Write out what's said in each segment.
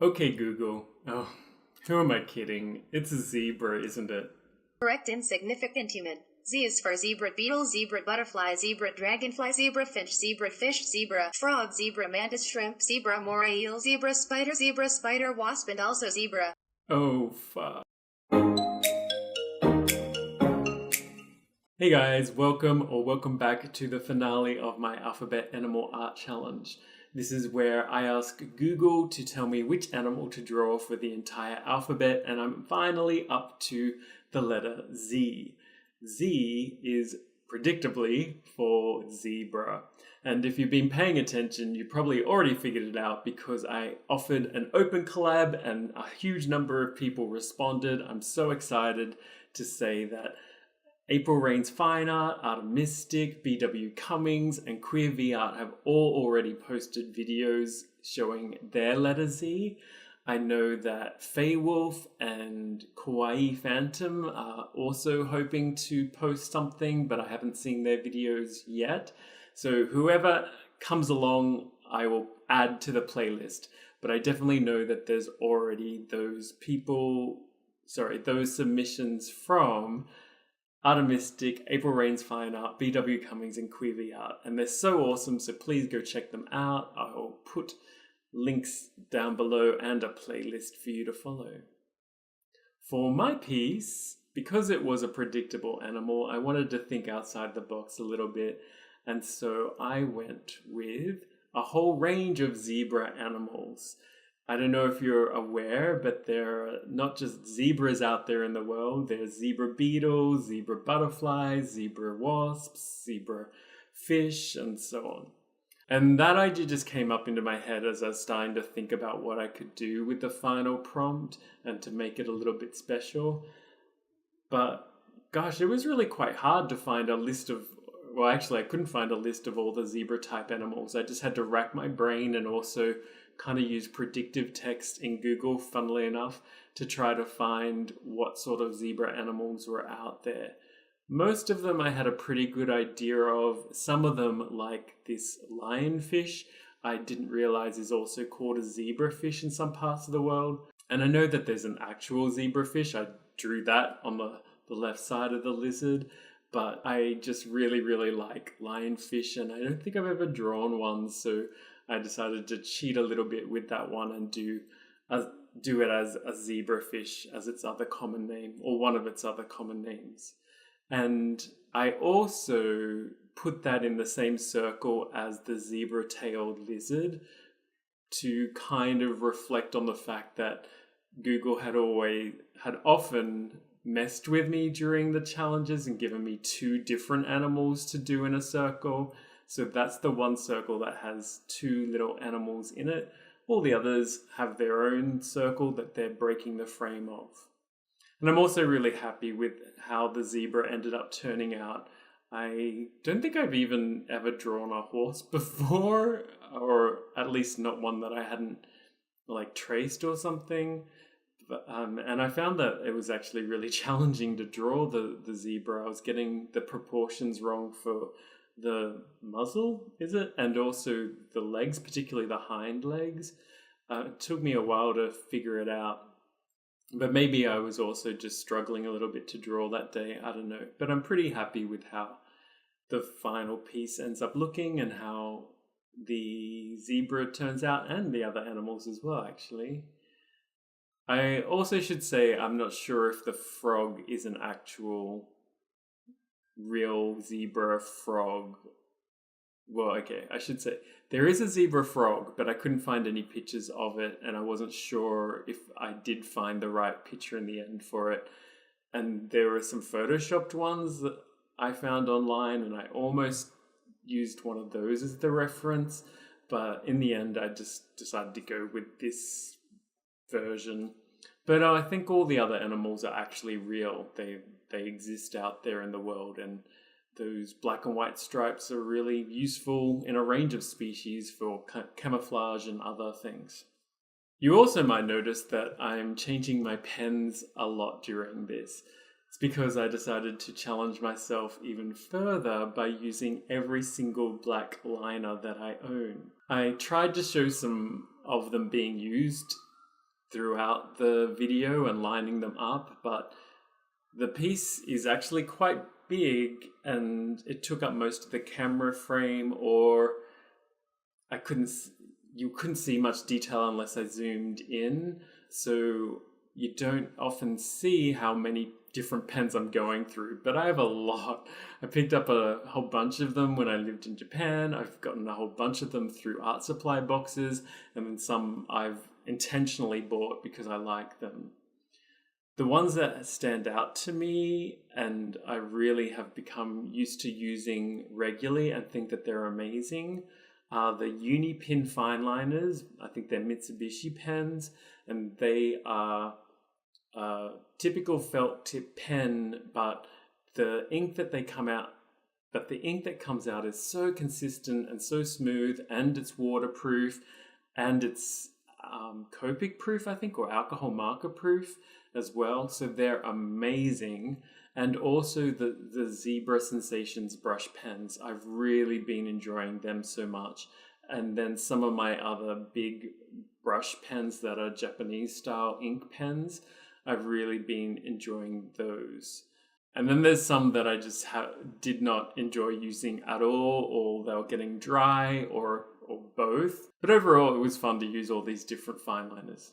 Okay, Google. Oh, who am I kidding? It's a zebra, isn't it? Correct. Insignificant human. Z is for zebra beetle, zebra butterfly, zebra dragonfly, zebra finch, zebra fish, zebra frog, zebra mantis shrimp, zebra moray eel, zebra spider wasp, and also zebra. Oh, fuck. Hey guys, welcome back to the finale of my Alphabet Animal Art Challenge. This is where I ask Google to tell me which animal to draw for the entire alphabet, and I'm finally up to the letter Z. Z is predictably for zebra. And if you've been paying attention, you probably already figured it out because I offered an open collab and a huge number of people responded. I'm so excited to say that April Rain's Fine Art, Art of Mystic, BW Cummings, and Queer V Art have all already posted videos showing their letter Z. I know that Feywolf and Kawaii Phantom are also hoping to post something, but I haven't seen their videos yet. So whoever comes along, I will add to the playlist. But I definitely know that there's already those submissions from Art of Mystic, April Rain's Fine Art, BW Cummings, and Queer V Art. And they're so awesome, so please go check them out. I'll put links down below and a playlist for you to follow. For my piece, because it was a predictable animal, I wanted to think outside the box a little bit. And so I went with a whole range of zebra animals. I don't know if you're aware, but there are not just zebras out there in the world. There's zebra beetles, zebra butterflies, zebra wasps, zebra fish, and so on. And that idea just came up into my head as I was starting to think about what I could do with the final prompt and to make it a little bit special. But gosh, it was really quite hard to find a list of, well, actually I couldn't find a list of all the zebra type animals. I just had to rack my brain and also kind of use predictive text in Google, funnily enough, to try to find what sort of zebra animals were out there. Most of them I had a pretty good idea of. Some of them, like this lionfish, I didn't realize is also called a zebrafish in some parts of the world. And I know that there's an actual zebrafish. I drew that on the left side of the lizard. But I just really, really like lionfish, and I don't think I've ever drawn one, so I decided to cheat a little bit with that one and do it as a zebrafish as its other common name, or one of its other common names. And I also put that in the same circle as the zebra-tailed lizard to kind of reflect on the fact that Google had often messed with me during the challenges and given me two different animals to do in a circle. So that's the one circle that has two little animals in it. All the others have their own circle that they're breaking the frame of. And I'm also really happy with how the zebra ended up turning out. I don't think I've even ever drawn a horse before, or at least not one that I hadn't traced or something. And I found that it was actually really challenging to draw the zebra. I was getting the proportions wrong for the muzzle, is it? And also the legs, particularly the hind legs. It took me a while to figure it out. But maybe I was also just struggling a little bit to draw that day. I don't know. But I'm pretty happy with how the final piece ends up looking and how the zebra turns out, and the other animals as well, actually. I also should say I'm not sure if the frog is an actual real zebra frog. Well, okay, I should say there is a zebra frog, but I couldn't find any pictures of it, and I wasn't sure if I did find the right picture in the end for it. And there were some photoshopped ones that I found online, and I almost used one of those as the reference, but in the end I just decided to go with this version. But I think all the other animals are actually real. They exist out there in the world, and those black and white stripes are really useful in a range of species for camouflage and other things. You also might notice that I'm changing my pens a lot during this. It's because I decided to challenge myself even further by using every single black liner that I own. I tried to show some of them being used throughout the video and lining them up, but the piece is actually quite big and it took up most of the camera frame, or you couldn't see much detail unless I zoomed in. So you don't often see how many different pens I'm going through, but I have a lot. I picked up a whole bunch of them when I lived in Japan. I've gotten a whole bunch of them through art supply boxes, and then some I've intentionally bought because I like them. The ones that stand out to me and I really have become used to using regularly and think that they're amazing are the Unipin fine liners. I think they're Mitsubishi pens, and they are a typical felt tip pen, but the ink that comes out is so consistent and so smooth, and it's waterproof, and it's Copic proof, I think, or alcohol marker proof as well. So they're amazing. And also the Zebra Sensations brush pens. I've really been enjoying them so much. And then some of my other big brush pens that are Japanese style ink pens, I've really been enjoying those. And then there's some that I just did not enjoy using at all, or they were getting dry, or both. But overall, it was fun to use all these different fine liners.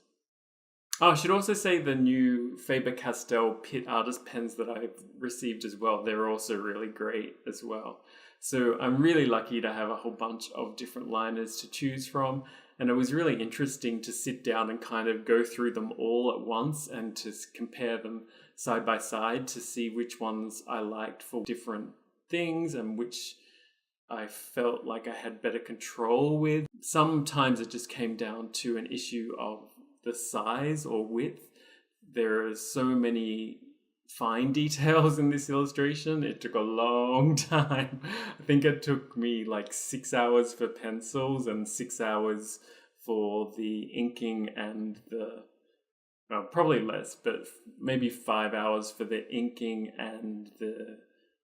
Oh, I should also say the new Faber-Castell Pitt Artist pens that I've received as well. They're also really great as well. So I'm really lucky to have a whole bunch of different liners to choose from. And it was really interesting to sit down and kind of go through them all at once and to compare them side by side to see which ones I liked for different things and which I felt like I had better control with. Sometimes it just came down to an issue of the size or width. There are so many fine details in this illustration. It took a long time. I think it took me like 6 hours for pencils and 6 hours for the inking and probably less, but maybe 5 hours for the inking and the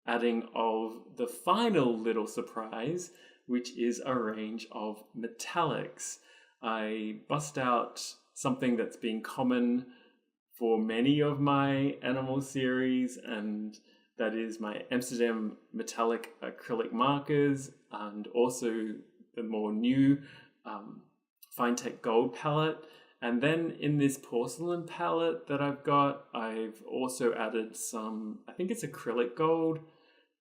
adding of the final little surprise, which is a range of metallics. I bust out something that's been common for many of my animal series, and that is my Amsterdam metallic acrylic markers, and also the more new Finetech Gold palette. And then in this porcelain palette that I've got, I've also added some, I think it's acrylic gold,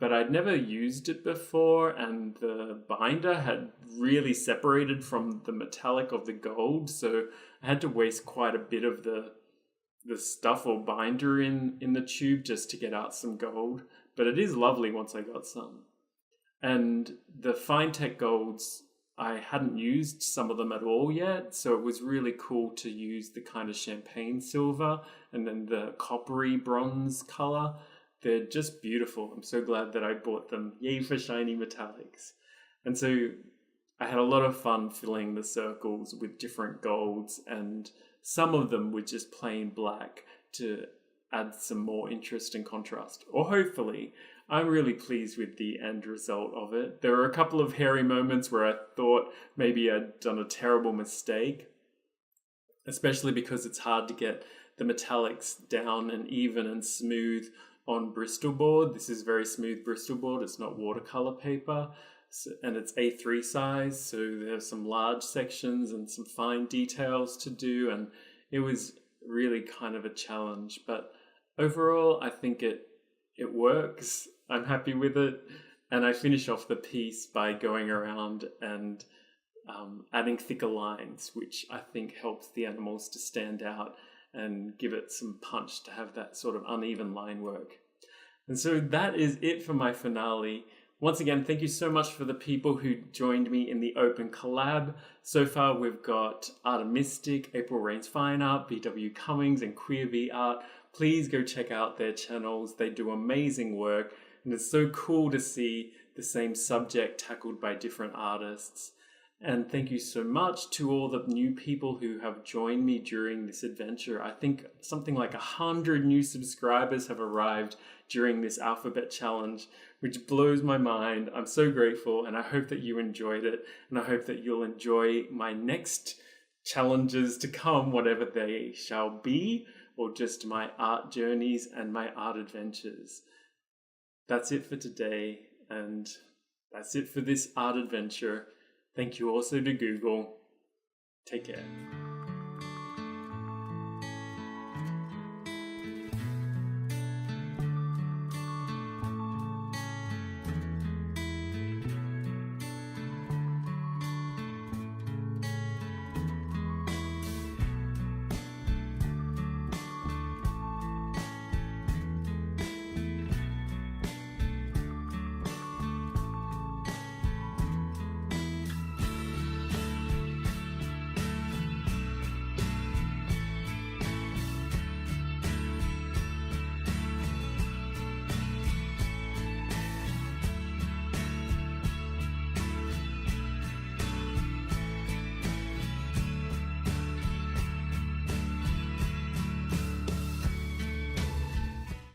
but I'd never used it before, and the binder had really separated from the metallic of the gold, so I had to waste quite a bit of the stuff or binder in the tube just to get out some gold. But it is lovely once I got some. And the Finetech golds, I hadn't used some of them at all yet, so it was really cool to use the kind of champagne silver and then the coppery bronze color. They're just beautiful. I'm so glad that I bought them. Yay for shiny metallics. And so I had a lot of fun filling the circles with different golds, and some of them were just plain black to add some more interest and contrast. Or hopefully, I'm really pleased with the end result of it. There were a couple of hairy moments where I thought maybe I'd done a terrible mistake, especially because it's hard to get the metallics down and even and smooth on Bristol board. This is very smooth Bristol board. It's not watercolor paper, and it's A3 size, so there's some large sections and some fine details to do, and it was really kind of a challenge. But overall, I think it works. I'm happy with it, and I finish off the piece by going around and adding thicker lines, which I think helps the animals to stand out and give it some punch to have that sort of uneven line work. And so that is it for my finale. Once again, thank you so much for the people who joined me in the open collab. So far, we've got Artemistic, April Rain's Fine Art, BW Cummings, and Queer V Art. Please go check out their channels. They do amazing work, and it's so cool to see the same subject tackled by different artists. And thank you so much to all the new people who have joined me during this adventure. I think something like 100 new subscribers have arrived during this alphabet challenge, which blows my mind. I'm so grateful, and I hope that you enjoyed it, and I hope that you'll enjoy my next challenges to come, whatever they shall be, or just my art journeys and my art adventures. That's it for today, and that's it for this art adventure. Thank you also to Google. Take care.